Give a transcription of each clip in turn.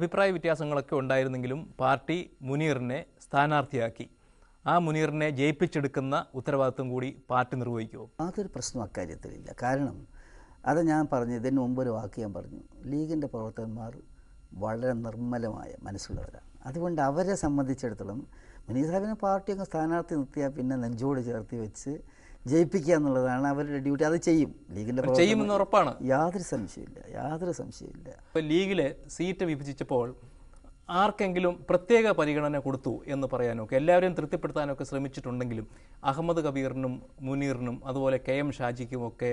അഭിപ്രായ വ്യത്യാസങ്ങളൊക്കെ ഉണ്ടായിരുന്നെങ്കിലും പാർട്ടി മുനീറിനെ സ്ഥാനാർത്ഥിയാക്കി. ആ മുനീറിനെ ജയിപ്പിച്ചെടുക്കുന്ന ഉത്തരവാദിത്വം കൂടി പാർട്ടി നിർവഹിക്കുമോ? അതൊരു പ്രശ്നം അക്കാര്യത്തിലില്ല. കാരണം അത് ഞാൻ പറഞ്ഞു, ഇതിന് മുമ്പൊരു വാക്ക് ഞാൻ പറഞ്ഞു, ലീഗിൻ്റെ പ്രവർത്തകന്മാർ വളരെ നിർമ്മലമായ മനസ്സുള്ളവരാണ്. അതുകൊണ്ട് അവരെ സംബന്ധിച്ചിടത്തോളം മുനീർ സാഹിബിനെ പാർട്ടിയൊക്കെ സ്ഥാനാർത്ഥി നിർത്തിയാൽ പിന്നെ നെഞ്ചോട് ചേർത്തി വെച്ച് ജയിപ്പിക്കുക എന്നുള്ളതാണ് അവരുടെ ഡ്യൂട്ടി. അത് ചെയ്യും, ലീഗിൻ്റെ ചെയ്യുമെന്ന് ഉറപ്പാണ്. യാതൊരു സംശയമില്ല. ഇപ്പോൾ ലീഗിലെ സീറ്റ് വിഭജിച്ചപ്പോൾ ആർക്കെങ്കിലും പ്രത്യേക പരിഗണന കൊടുത്തു എന്ന് പറയാനൊക്കെ എല്ലാവരെയും തൃപ്തിപ്പെടുത്താനൊക്കെ ശ്രമിച്ചിട്ടുണ്ടെങ്കിലും അഹമ്മദ് കബീറിനും മുനീറിനും അതുപോലെ KM ഷാജിക്കുമൊക്കെ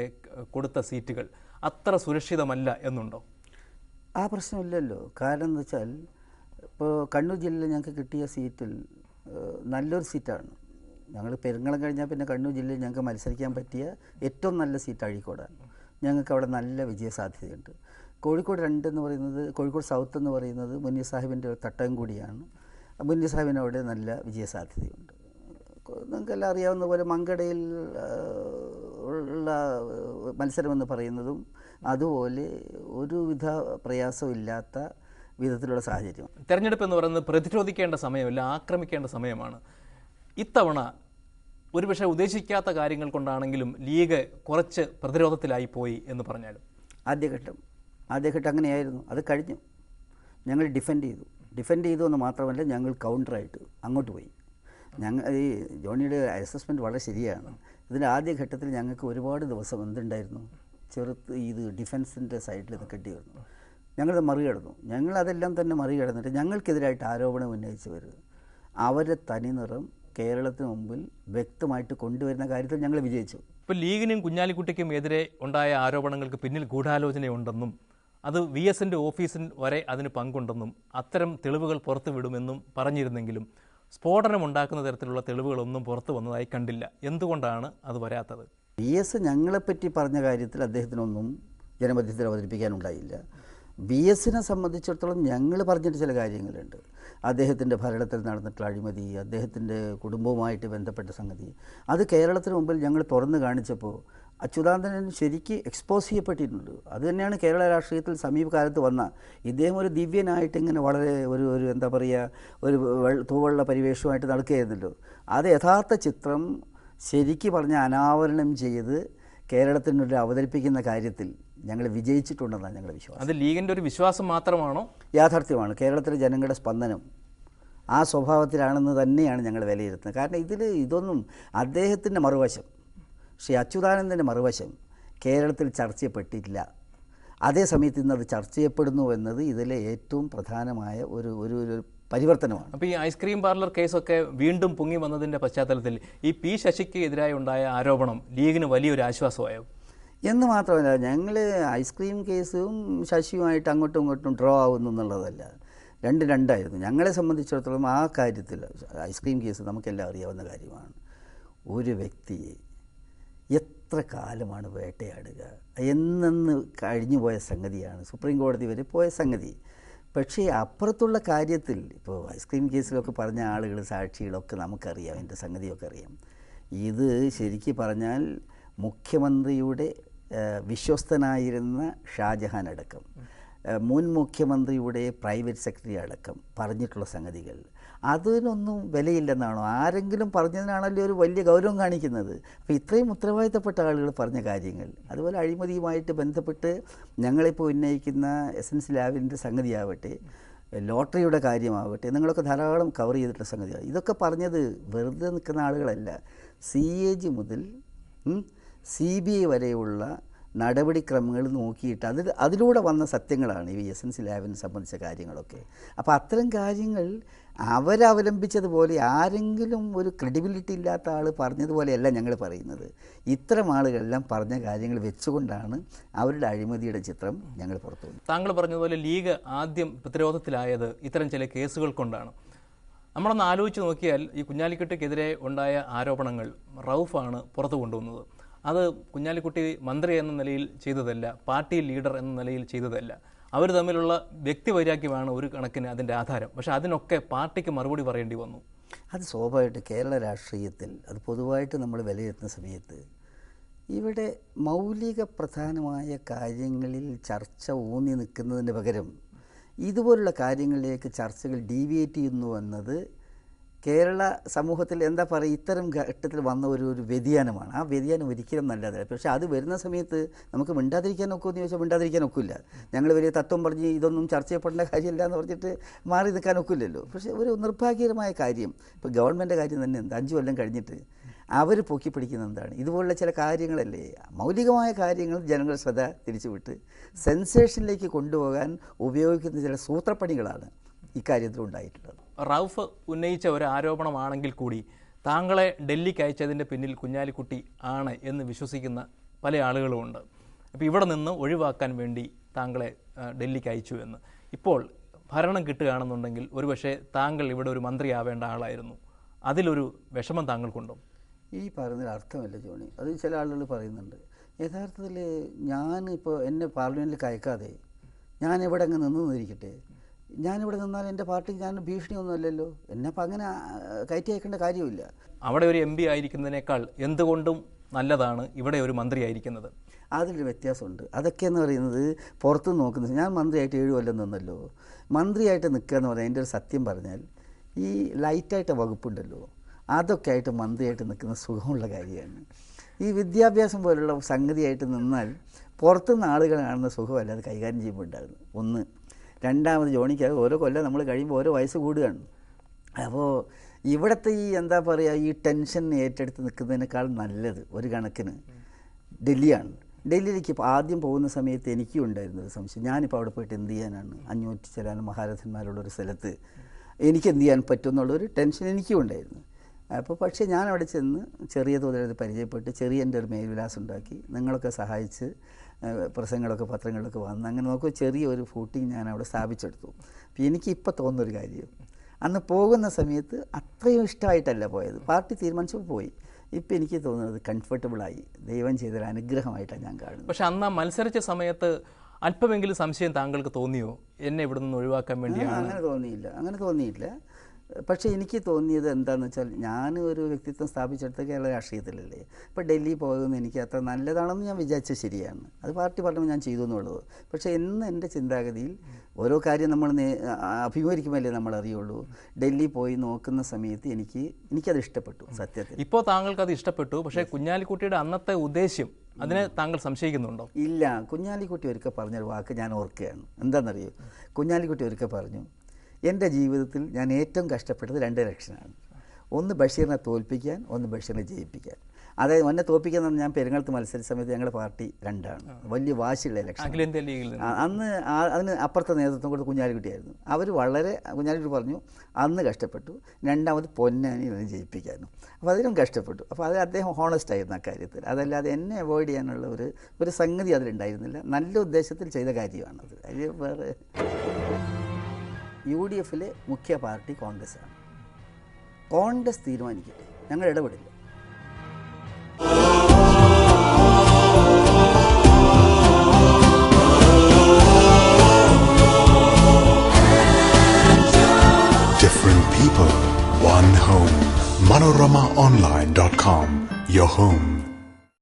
കൊടുത്ത സീറ്റുകൾ അത്ര സുരക്ഷിതമല്ല എന്നുണ്ടോ? ആ പ്രശ്നമില്ലല്ലോ. കാരണം എന്ന് വെച്ചാൽ ഇപ്പോൾ കണ്ണൂർ ജില്ലയിൽ ഞങ്ങൾക്ക് കിട്ടിയ സീറ്റിൽ നല്ലൊരു സീറ്റാണ്. ഞങ്ങൾ പെരുങ്ങളം കഴിഞ്ഞാൽ പിന്നെ കണ്ണൂർ ജില്ലയിൽ ഞങ്ങൾക്ക് മത്സരിക്കാൻ പറ്റിയ ഏറ്റവും നല്ല സീറ്റ് അഴീക്കോടാണ്. ഞങ്ങൾക്ക് അവിടെ നല്ല വിജയസാധ്യതയുണ്ട്. കോഴിക്കോട് 2 എന്ന് പറയുന്നത്, കോഴിക്കോട് സൗത്ത് എന്ന് പറയുന്നത് മുനീർ സാഹിബിൻ്റെ ഒരു തട്ടകം കൂടിയാണ്. മുനീർ സാഹിബിന് അവിടെ നല്ല വിജയസാധ്യതയുണ്ട്. നിങ്ങൾക്കെല്ലാം അറിയാവുന്ന പോലെ മങ്കടയിൽ ഉള്ള മത്സരമെന്ന് പറയുന്നതും അതുപോലെ ഒരുവിധ പ്രയാസവും ഇല്ലാത്ത വിധത്തിലുള്ള സാഹചര്യം. തെരഞ്ഞെടുപ്പ് എന്ന് പറയുന്നത് പ്രതിരോധിക്കേണ്ട സമയമല്ല, ആക്രമിക്കേണ്ട സമയമാണ്. ഇത്തവണ ഒരുപക്ഷെ ഉദ്ദേശിക്കാത്ത കാര്യങ്ങൾ കൊണ്ടാണെങ്കിലും ലീഗ് കുറച്ച് പ്രതിരോധത്തിലായിപ്പോയി എന്ന് പറഞ്ഞാലും ആദ്യഘട്ടം അങ്ങനെയായിരുന്നു. അത് കഴിഞ്ഞു. ഞങ്ങൾ ഡിഫെൻഡ് ചെയ്തു എന്ന് മാത്രമല്ല, ഞങ്ങൾ കൗണ്ടറായിട്ട് അങ്ങോട്ട് പോയി. ഈ ജോണിയുടെ അസസ്മെൻറ്റ് വളരെ ശരിയാണ്. ഇതിൻ്റെ ആദ്യഘട്ടത്തിൽ ഞങ്ങൾക്ക് ഒരുപാട് ദിവസം എന്തുണ്ടായിരുന്നു, ഇത് ഡിഫൻസിൻ്റെ സൈഡിൽ നിൽക്കേണ്ടി വന്നു. ഞങ്ങളത് മറികടന്നു. ഞങ്ങളതെല്ലാം തന്നെ മറികടന്നിട്ട് ഞങ്ങൾക്കെതിരായിട്ട് ആരോപണം ഉന്നയിച്ചവർ അവരെ തനിനിറം കേരളത്തിന് മുമ്പിൽ വ്യക്തമായിട്ട് കൊണ്ടുവരുന്ന കാര്യത്തിൽ ഞങ്ങൾ വിജയിച്ചു. ഇപ്പോൾ ലീഗിനും കുഞ്ഞാലിക്കുട്ടിക്കും എതിരെ ഉണ്ടായ ആരോപണങ്ങൾക്ക് പിന്നിൽ ഗൂഢാലോചനയുണ്ടെന്നും അത് VSൻ്റെ ഓഫീസിൽ വരെ അതിന് പങ്കുണ്ടെന്നും അത്തരം തെളിവുകൾ പുറത്തുവിടുമെന്നും പറഞ്ഞിരുന്നെങ്കിലും സ്ഫോടനമുണ്ടാക്കുന്ന തരത്തിലുള്ള തെളിവുകളൊന്നും പുറത്തു വന്നതായി കണ്ടില്ല. എന്തുകൊണ്ടാണ് അത് വരാത്തത്? VS ഞങ്ങളെപ്പറ്റി പറഞ്ഞ കാര്യത്തിൽ അദ്ദേഹത്തിനൊന്നും ജനമധ്യത്തിൽ അവതരിപ്പിക്കാനുണ്ടായില്ല. VSനെ സംബന്ധിച്ചിടത്തോളം ഞങ്ങൾ പറഞ്ഞിട്ട് ചില കാര്യങ്ങളുണ്ട്. അദ്ദേഹത്തിൻ്റെ ഭരണത്തിൽ നടന്നിട്ടുള്ള അഴിമതി, അദ്ദേഹത്തിൻ്റെ കുടുംബവുമായിട്ട് ബന്ധപ്പെട്ട സംഗതി, അത് കേരളത്തിന് മുമ്പിൽ ഞങ്ങൾ തുറന്നു കാണിച്ചപ്പോൾ അച്യുതാനന്ദൻ ശരിക്ക് എക്സ്പോസ് ചെയ്യപ്പെട്ടിട്ടുണ്ട്. അത് തന്നെയാണ് കേരള രാഷ്ട്രീയത്തിൽ സമീപകാലത്ത് വന്ന ഇദ്ദേഹം ഒരു ദിവ്യനായിട്ട് ഇങ്ങനെ വളരെ ഒരു എന്താ പറയുക, ഒരു തൂവള്ള പരിവേഷമായിട്ട് നടക്കുകയായിരുന്നല്ലോ. അത് യഥാർത്ഥ ചിത്രം ശരിക്ക് പറഞ്ഞ അനാവരണം ചെയ്ത് കേരളത്തിനുള്ളിൽ അവതരിപ്പിക്കുന്ന കാര്യത്തിൽ ഞങ്ങൾ വിജയിച്ചിട്ടുണ്ടെന്നാണ് ഞങ്ങളുടെ വിശ്വാസം. അത് ലീഗിൻ്റെ ഒരു വിശ്വാസം മാത്രമാണോ? യാഥാർത്ഥ്യമാണ്. കേരളത്തിലെ ജനങ്ങളുടെ സ്പന്ദനം ആ സ്വഭാവത്തിലാണെന്ന് തന്നെയാണ് ഞങ്ങൾ വിലയിരുത്തുന്നത്. കാരണം ഇതൊന്നും അദ്ദേഹത്തിൻ്റെ മറുവശം, ശ്രീ അച്യുതാനന്ദൻ്റെ മറുവശം കേരളത്തിൽ ചർച്ച ചെയ്യപ്പെട്ടില്ല. അതേസമയത്ത് ഇന്നത് ചർച്ച ചെയ്യപ്പെടുന്നു എന്നത് ഇതിലെ ഏറ്റവും പ്രധാനമായ ഒരു പരിവർത്തനമാണ്. അപ്പോൾ ഈ ഐസ്ക്രീം പാർലർ കേസൊക്കെ വീണ്ടും പൊങ്ങി വന്നതിൻ്റെ പശ്ചാത്തലത്തിൽ ഈ P ശശിക്ക് എതിരായി ഉണ്ടായ ആരോപണം ലീഗിന് വലിയൊരു ആശ്വാസമായോ? എന്ന് മാത്രമല്ല, ഞങ്ങൾ ഐസ്ക്രീം കേസും ശശിയുമായിട്ട് അങ്ങോട്ടും ഇങ്ങോട്ടും ഡ്രോ ആവുന്നു എന്നുള്ളതല്ല, രണ്ടായിരുന്നു. ഞങ്ങളെ സംബന്ധിച്ചിടത്തോളം ആ കാര്യത്തിൽ ഐസ്ക്രീം കേസ് നമുക്കെല്ലാം അറിയാവുന്ന കാര്യമാണ്. ഒരു വ്യക്തിയെ എത്ര കാലമാണ് വേട്ടയാടുക, എന്നെന്ന് കഴിഞ്ഞു പോയ സംഗതിയാണ്, സുപ്രീം കോടതി വരെ പോയ സംഗതി. പക്ഷേ അപ്പുറത്തുള്ള കാര്യത്തിൽ ഇപ്പോൾ ഐസ്ക്രീം കേസിലൊക്കെ പറഞ്ഞ ആളുകൾ, സാക്ഷികളൊക്കെ നമുക്കറിയാം, എൻ്റെ സംഗതിയൊക്കെ അറിയാം. ഇത് ശരിക്ക് പറഞ്ഞാൽ മുഖ്യമന്ത്രിയുടെ വിശ്വസ്തനായിരുന്ന ഷാജഹാൻ അടക്കം, മുൻ മുഖ്യമന്ത്രിയുടെ പ്രൈവറ്റ് സെക്രട്ടറി അടക്കം പറഞ്ഞിട്ടുള്ള സംഗതികൾ, അതിനൊന്നും വിലയില്ലെന്നാണോ? ആരെങ്കിലും പറഞ്ഞതിനാണല്ലോ ഒരു വലിയ ഗൗരവം കാണിക്കുന്നത്. അപ്പോൾ ഇത്രയും ഉത്തരവാദിത്തപ്പെട്ട ആളുകൾ പറഞ്ഞ കാര്യങ്ങൾ, അതുപോലെ അഴിമതിയുമായിട്ട് ബന്ധപ്പെട്ട് ഞങ്ങളിപ്പോൾ ഉന്നയിക്കുന്ന എസൻസ് ലാബിൻ്റെ സംഗതിയാവട്ടെ, ലോട്ടറിയുടെ കാര്യമാവട്ടെ, നിങ്ങളൊക്കെ ധാരാളം കവർ ചെയ്തിട്ടുള്ള സംഗതിയാണ്. ഇതൊക്കെ പറഞ്ഞത് വെറുതെ നിൽക്കുന്ന ആളുകളല്ല. CAG മുതൽ CBI വരെയുള്ള നടപടിക്രമങ്ങൾ നോക്കിയിട്ട് അതിലൂടെ വന്ന സത്യങ്ങളാണ് ഈ എസൻസ് ലാബിനെ സംബന്ധിച്ച കാര്യങ്ങളൊക്കെ. അപ്പോൾ അത്തരം കാര്യങ്ങൾ അവരവലംബിച്ചതുപോലെ ആരെങ്കിലും ഒരു ക്രെഡിബിലിറ്റി ഇല്ലാത്ത ആൾ പറഞ്ഞതുപോലെയല്ല ഞങ്ങൾ പറയുന്നത്. ഇത്തരം ആളുകളെല്ലാം പറഞ്ഞ കാര്യങ്ങൾ വെച്ചുകൊണ്ടാണ് അവരുടെ അഴിമതിയുടെ ചിത്രം ഞങ്ങൾ പുറത്തു വന്നത്. താങ്കൾ പറഞ്ഞതുപോലെ ലീഗ് ആദ്യം പ്രതിരോധത്തിലായത് ഇത്തരം ചില കേസുകൾ കൊണ്ടാണ്. നമ്മളൊന്ന് ആലോചിച്ച് നോക്കിയാൽ ഈ കുഞ്ഞാലിക്കുട്ടിക്കെതിരെ ഉണ്ടായ ആരോപണങ്ങൾ റൌഫാണ് പുറത്തു കൊണ്ടുവന്നത്. അത് കുഞ്ഞാലിക്കുട്ടി മന്ത്രി എന്ന നിലയിൽ ചെയ്തതല്ല, പാർട്ടി ലീഡർ എന്ന നിലയിൽ ചെയ്തതല്ല. അവർ തമ്മിലുള്ള വ്യക്തിവൈരാഗ്യമാണ് ഒരു കണക്കിന് അതിൻ്റെ ആധാരം. പക്ഷേ അതിനൊക്കെ പാർട്ടിക്ക് മറുപടി പറയേണ്ടി വന്നു. അത് സ്വാഭാവികമായിട്ട് കേരള രാഷ്ട്രീയത്തിൽ അത് പൊതുവായിട്ട് നമ്മൾ വിലയിരുത്തുന്ന സമയത്ത് ഇവിടെ മൗലിക പ്രധാനമായ കാര്യങ്ങളിൽ ചർച്ച ഊന്നി നിൽക്കുന്നതിന് പകരം ഇതുപോലുള്ള കാര്യങ്ങളിലേക്ക് ചർച്ചകൾ ഡീവിയേറ്റ് ചെയ്യുന്നു എന്നത് കേരള സമൂഹത്തിൽ എന്താ പറയുക, ഇത്തരം ഘട്ടത്തിൽ വന്ന ഒരു വ്യതിയാനമാണ്. ആ വ്യതിയാനം ഒരിക്കലും നല്ലതല്ല. പക്ഷേ അത് വരുന്ന സമയത്ത് നമുക്ക് മിണ്ടാതിരിക്കാൻ ഒക്കുമെന്ന് ചോദിച്ചാൽ മിണ്ടാതിരിക്കാൻ ഒക്കില്ല. ഞങ്ങൾ വലിയ തത്വം പറഞ്ഞ് ഇതൊന്നും ചർച്ച ചെയ്യപ്പെടേണ്ട കാര്യമില്ല എന്ന് പറഞ്ഞിട്ട് മാറി നിൽക്കാൻ ഒക്കില്ലല്ലോ. പക്ഷേ ഒരു നിർഭാഗ്യകരമായ കാര്യം, ഇപ്പോൾ ഗവൺമെൻറ് കാര്യം തന്നെ എന്താ, 5 കൊല്ലം കഴിഞ്ഞിട്ട് അവർ പൊക്കി പിടിക്കുന്നത് എന്താണ്? ഇതുപോലുള്ള ചില കാര്യങ്ങളല്ലേ, മൗലികമായ കാര്യങ്ങൾ ജനങ്ങൾ ശ്രദ്ധ തിരിച്ചുവിട്ട് സെൻസേഷനിലേക്ക് കൊണ്ടുപോകാൻ ഉപയോഗിക്കുന്ന ചില സൂത്രപ്പണികളാണ് ഇക്കാര്യത്തിൽ ഉണ്ടായിട്ടുള്ളത്. റൌഫ് ഉന്നയിച്ച ഒരു ആരോപണമാണെങ്കിൽ കൂടി താങ്കളെ ഡൽഹിക്ക് അയച്ചതിൻ്റെ പിന്നിൽ കുഞ്ഞാലിക്കുട്ടി ആണ് എന്ന് വിശ്വസിക്കുന്ന പല ആളുകളുമുണ്ട്. അപ്പോൾ ഇവിടെ നിന്ന് ഒഴിവാക്കാൻ വേണ്ടി താങ്കളെ ഡൽഹിക്ക് അയച്ചു എന്ന്. ഇപ്പോൾ ഭരണം കിട്ടുകയാണെന്നുണ്ടെങ്കിൽ ഒരുപക്ഷെ താങ്കൾ ഇവിടെ ഒരു മന്ത്രിയാവേണ്ട ആളായിരുന്നു. അതിലൊരു വിഷമം താങ്കൾക്കുണ്ടോ? ഈ പറയുന്നതിൽ അർത്ഥമില്ല ജോണി. അത് ചില ആളുകൾ പറയുന്നുണ്ട്. യഥാർത്ഥത്തിൽ ഞാനിപ്പോൾ എന്നെ പാർലമെൻറ്റിൽ അയക്കാതെ ഞാനിവിടെ അങ്ങ് നിന്നിരിക്കട്ടെ. ഞാനിവിടെ നിന്നാൽ എൻ്റെ പാർട്ടിക്ക് ഞാൻ ഭീഷണിയൊന്നുമല്ലല്ലോ. എന്നെ അപ്പം അങ്ങനെ കയറ്റി അയക്കേണ്ട കാര്യമില്ല. അവിടെ ഒരു MP ആയിരിക്കുന്നതിനേക്കാൾ എന്തുകൊണ്ടും നല്ലതാണ് ഇവിടെ ഒരു മന്ത്രി ആയിരിക്കുന്നത്. അതിലൊരു വ്യത്യാസമുണ്ട്. അതൊക്കെയെന്ന് പറയുന്നത് പുറത്ത് നോക്കുന്നത്. ഞാൻ മന്ത്രിയായിട്ട് 7 കൊല്ലം നിന്നല്ലോ. മന്ത്രിയായിട്ട് നിൽക്കുക എന്ന് പറഞ്ഞാൽ എൻ്റെ ഒരു സത്യം പറഞ്ഞാൽ ഈ ലൈറ്റായിട്ട് വകുപ്പുണ്ടല്ലോ, അതൊക്കെ ആയിട്ട് മന്ത്രിയായിട്ട് നിൽക്കുന്ന സുഖമുള്ള കാര്യമാണ്. ഈ വിദ്യാഭ്യാസം പോലുള്ള സംഗതിയായിട്ട് നിന്നാൽ പുറത്തുനിന്ന് ആളുകൾ കാണുന്ന സുഖമല്ല അത് കൈകാര്യം ചെയ്യുമ്പോൾ ഉണ്ടാകുന്നത്. ഒന്ന്. രണ്ടാമത് ജോണിക്ക് ഓരോ കൊല്ലം നമ്മൾ കഴിയുമ്പോൾ ഓരോ വയസ്സ് കൂടുകയാണ്. അപ്പോൾ ഇവിടുത്തെ ഈ എന്താ പറയുക, ഈ ടെൻഷൻ ഏറ്റെടുത്ത് നിൽക്കുന്നതിനേക്കാൾ നല്ലത് ഒരു കണക്കിന് ഡൽഹിയാണ്. ഡൽഹിയിലേക്ക് ഇപ്പോൾ ആദ്യം പോകുന്ന സമയത്ത് എനിക്കും ഉണ്ടായിരുന്ന ഒരു സംശയം, ഞാനിപ്പോൾ അവിടെ പോയിട്ട് എന്ത് ചെയ്യാനാണ്? 500 ചില മഹാരഥന്മാരുള്ളൊരു സ്ഥലത്ത് എനിക്ക് എന്ത് ചെയ്യാൻ പറ്റുമെന്നുള്ളൊരു ടെൻഷൻ എനിക്കും ഉണ്ടായിരുന്നു. അപ്പോൾ പക്ഷേ ഞാൻ അവിടെ ചെന്ന് ചെറിയ തോതിൽ പരിചയപ്പെട്ട് ചെറിയ എൻ്റെ ഒരു മേൽവിലാസം ഉണ്ടാക്കി, നിങ്ങളൊക്കെ സഹായിച്ച് പ്രസംഗങ്ങളൊക്കെ പത്രങ്ങളിലൊക്കെ വന്ന് അങ്ങനെ നോക്കുക ചെറിയൊരു ഫൂട്ടിങ് ഞാൻ അവിടെ സ്ഥാപിച്ചെടുത്തു. അപ്പോൾ എനിക്കിപ്പോൾ തോന്നുന്നൊരു കാര്യം, അന്ന് പോകുന്ന സമയത്ത് അത്രയും ഇഷ്ടമായിട്ടല്ല പോയത്, പാർട്ടി തീരുമാനിച്ചു പോയി. ഇപ്പം എനിക്ക് തോന്നുന്നത് കംഫർട്ടബിളായി, ദൈവം ചെയ്തൊരു അനുഗ്രഹമായിട്ടാണ് ഞാൻ കാണുന്നത്. പക്ഷെ അന്ന് മത്സരിച്ച സമയത്ത് അല്പമെങ്കിലും സംശയം താങ്കൾക്ക് തോന്നിയോ, എന്നെ ഇവിടെ നിന്ന് ഒഴിവാക്കാൻ വേണ്ടിയാണ്? അങ്ങനെ തോന്നിയില്ല. പക്ഷേ എനിക്ക് തോന്നിയത് എന്താണെന്ന് വെച്ചാൽ, ഞാൻ ഒരു വ്യക്തിത്വം സ്ഥാപിച്ചെടുത്ത കേരള രാഷ്ട്രീയത്തിലല്ലേ. ഇപ്പോൾ ഡൽഹി പോകുന്നത് എനിക്ക് അത്ര നല്ലതാണെന്ന് ഞാൻ വിചാരിച്ചത് ശരിയാണ്. അത് പാർട്ടി പറഞ്ഞപ്പോൾ ഞാൻ ചെയ്തു എന്നുള്ളത്. പക്ഷേ ഇന്ന് എൻ്റെ ചിന്താഗതിയിൽ ഓരോ കാര്യം നമ്മൾ അഭിമുഖീകരിക്കുമ്പോഴല്ലേ നമ്മൾ അറിയുള്ളൂ. ഡൽഹി പോയി നോക്കുന്ന സമയത്ത് എനിക്കത് ഇഷ്ടപ്പെട്ടു സത്യത്തിൽ. ഇപ്പോൾ താങ്കൾക്ക് അത് ഇഷ്ടപ്പെട്ടു. പക്ഷേ കുഞ്ഞാലിക്കുട്ടിയുടെ അന്നത്തെ ഉദ്ദേശ്യം, അതിനെ താങ്കൾ സംശയിക്കുന്നുണ്ടോ? ഇല്ല. കുഞ്ഞാലിക്കുട്ടി ഒരിക്കൽ പറഞ്ഞൊരു വാക്ക് ഞാൻ ഓർക്കുകയാണ്. എന്താണെന്നറിയോ? കുഞ്ഞാലിക്കുട്ടി ഒരിക്കൽ പറഞ്ഞു, എൻ്റെ ജീവിതത്തിൽ ഞാൻ ഏറ്റവും കഷ്ടപ്പെട്ടത് 2 ഇലക്ഷനാണ്. ഒന്ന് ബഷീറിനെ തോൽപ്പിക്കാൻ, ഒന്ന് ബഷീറിനെ ജയിപ്പിക്കാൻ. അതായത് എന്നെ തോൽപ്പിക്കാൻ എന്ന് പറഞ്ഞാൽ ഞാൻ പെരുങ്ങലത്ത് മത്സരിച്ച സമയത്ത് ഞങ്ങളുടെ പാർട്ടി 2ആണ്. വലിയ വാശിയുള്ള ഇലക്ഷൻ. അന്ന് അതിന് അപ്പുറത്തെ നേതൃത്വം കൊടുത്ത് കുഞ്ഞാലിക്കുട്ടിയായിരുന്നു. അവർ വളരെ, കുഞ്ഞാലിക്കുട്ടി പറഞ്ഞു അന്ന് കഷ്ടപ്പെട്ടു, രണ്ടാമത് പൊന്നാനി ജയിപ്പിക്കാനും. അപ്പോൾ അതിനും കഷ്ടപ്പെട്ടു. അപ്പോൾ അത് അദ്ദേഹം ഹോണസ്റ്റ് ആയിരുന്നു ആ കാര്യത്തിൽ. അതല്ലാതെ എന്നെ അവോയ്ഡ് ചെയ്യാനുള്ള ഒരു സംഗതി അതിലുണ്ടായിരുന്നില്ല. നല്ല ഉദ്ദേശത്തിൽ ചെയ്ത കാര്യമാണത്. അതിൽ വേറെ UDFിലെ മുഖ്യ പാർട്ടി കോൺഗ്രസ്സാണ്. കോൺഗ്രസ് തീരുമാനിക്കട്ടെ, ഞങ്ങൾ ഇടപെടില്ല. Different people, one home. ManoramaOnline.com, your home